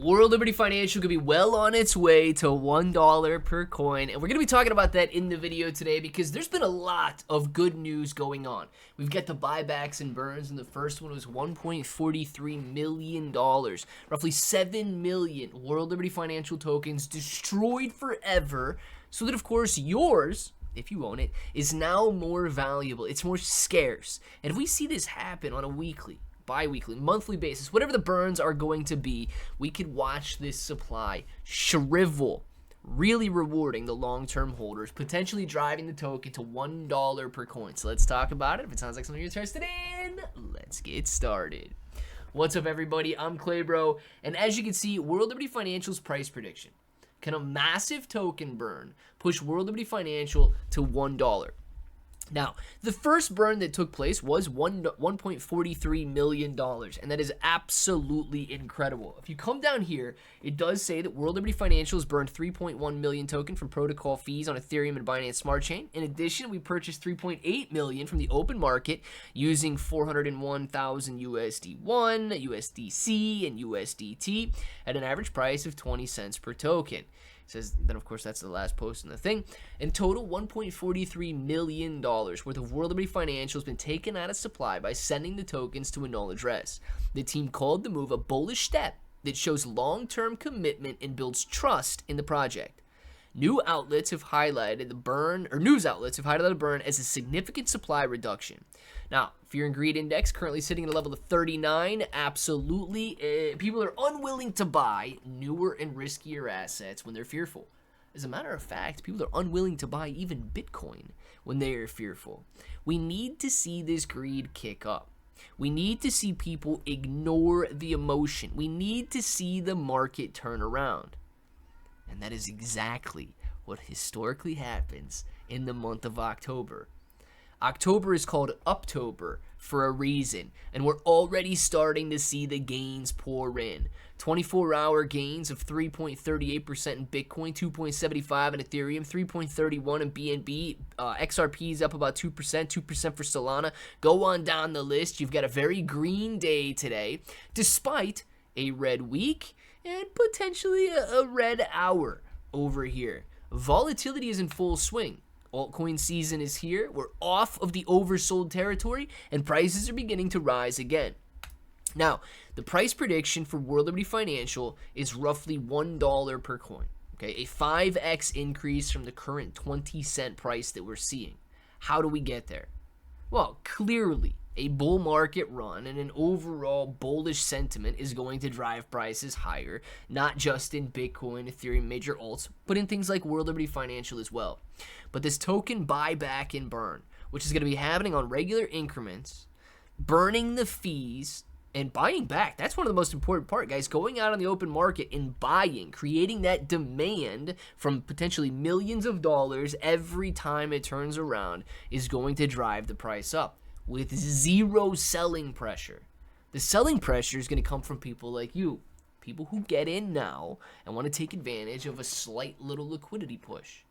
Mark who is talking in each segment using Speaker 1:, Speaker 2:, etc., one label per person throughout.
Speaker 1: World Liberty Financial could be well on its way to $1 per coin, and we're going to be talking about that in the video today because there's been a lot of good news going on. We've got the buybacks and burns, and the first one was $1.43 million, roughly 7 million World Liberty Financial tokens destroyed forever, so that, of course, yours, if you own it, is now more valuable. It's more scarce. And if we see this happen on a weekly, bi-weekly, monthly basis, whatever the burns are going to be, we could watch this supply shrivel, really rewarding the long-term holders, potentially driving the token to $1 per coin. So let's talk about it. If it sounds like something you're interested in, let's get started. What's up, everybody? I'm Claybro, and as you can see, World Liberty Financial's price prediction. Can a massive token burn push World Liberty Financial to $1? Now, the first burn that took place was $1.43 million, and that is absolutely incredible. If you come down here, it does say that World Liberty Financial has burned 3.1 million token from protocol fees on Ethereum and Binance Smart Chain. In addition, we purchased 3.8 million from the open market using 401,000 USD1, USDC, and USDT at an average price of 20 cents per token. Says then, of course, that's the last post in the thing. In total, $1.43 million worth of World Liberty Financial has been taken out of supply by sending the tokens to a null address. The team called the move a bullish step that shows long-term commitment and builds trust in the project. News outlets have highlighted the burn as a significant supply reduction. Now, Fear and Greed Index currently sitting at a level of 39. Absolutely, people are unwilling to buy newer and riskier assets when they're fearful. As a matter of fact, people are unwilling to buy even Bitcoin when they are fearful. We need to see this greed kick up. We need to see people ignore the emotion. We need to see the market turn around. And that is exactly what historically happens in the month of October. October is called Uptober for a reason, and we're already starting to see the gains pour in. 24-hour gains of 3.38% in Bitcoin, 2.75% in Ethereum, 3.31% in BNB. XRP is up about 2%, 2% for Solana. Go on down the list. You've got a very green day today, despite a red week and potentially a red hour over here. Volatility is in full swing. Altcoin season is here. We're off of the oversold territory, and prices are beginning to rise again. Now, the price prediction for World Liberty Financial is roughly $1 per coin. Okay, a 5x increase from the current 20-cent price that we're seeing. How do we get there? Well, clearly, a bull market run and an overall bullish sentiment is going to drive prices higher, not just in Bitcoin, Ethereum, major alts, but in things like World Liberty Financial as well. But this token buyback and burn, which is going to be happening on regular increments, burning the fees and buying back, that's one of the most important part, guys. Going out on the open market and buying, creating that demand from potentially millions of dollars every time it turns around is going to drive the price up with zero selling pressure. The selling pressure is going to come from people like you, people who get in now and want to take advantage of a slight little liquidity push.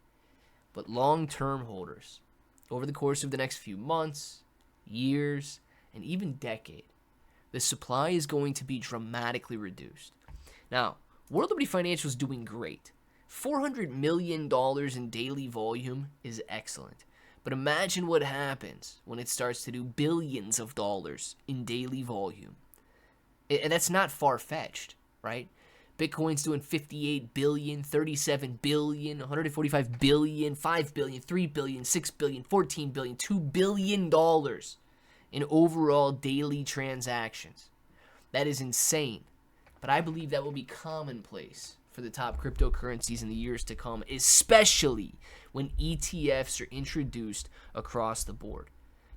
Speaker 1: But long-term holders, over the course of the next few months, years, and even decade, the supply is going to be dramatically reduced. Now, World Liberty Financial is doing great. $400 million in daily volume is excellent. But imagine what happens when it starts to do billions of dollars in daily volume. And that's not far-fetched, right? Bitcoin's doing 58 billion, 37 billion, 145 billion, 5 billion, 3 billion, 6 billion, 14 billion, $2 billion in overall daily transactions. That is insane. But I believe that will be commonplace for the top cryptocurrencies in the years to come, especially when ETFs are introduced across the board.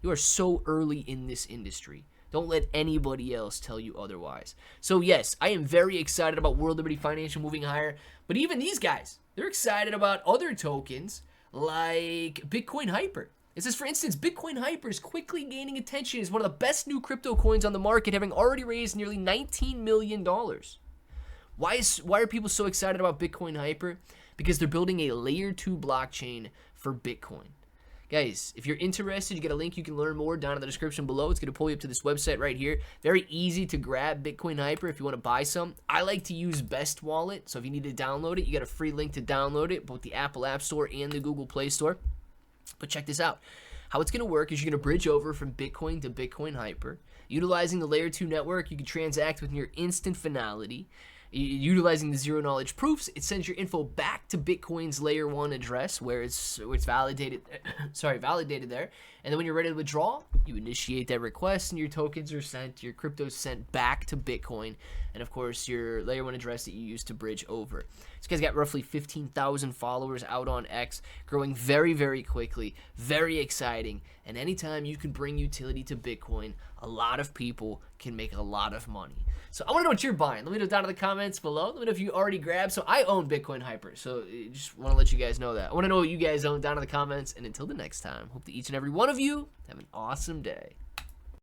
Speaker 1: You are so early in this industry. Don't let anybody else tell you otherwise. So yes, I am very excited about World Liberty Financial moving higher, but even these guys, they're excited about other tokens like Bitcoin Hyper. It says, for instance, Bitcoin Hyper is quickly gaining attention as one of the best new crypto coins on the market, having already raised nearly $19 million. Why are people so excited about Bitcoin Hyper? Because they're building a layer 2 blockchain for Bitcoin. Guys, if you're interested, you get a link. You can learn more down in the description below. It's going to pull you up to this website right here. Very easy to grab Bitcoin Hyper if you want to buy some. I like to use Best Wallet, so if you need to download it, you got a free link to download it, both the Apple App Store and the Google Play Store. But check this out. How it's going to work is you're going to bridge over from Bitcoin to Bitcoin Hyper. Utilizing the Layer 2 network, you can transact with near instant finality. Utilizing the zero knowledge proofs, it sends your info back to Bitcoin's Layer 1 address where it's validated validated there. And then when you're ready to withdraw, you initiate that request and your tokens are sent, your crypto is sent back to Bitcoin, and of course your Layer 1 address that you use to bridge over. This guy's got roughly 15,000 followers out on X, growing very, very quickly, very exciting, and anytime you can bring utility to Bitcoin, a lot of people can make a lot of money. So I want to know what you're buying. Let me know down in the comments below. Let me know if you already grabbed. So I own Bitcoin Hyper, so just want to let you guys know that. I want to know what you guys own down in the comments, and until the next time, hope that each and every one of you have an awesome day.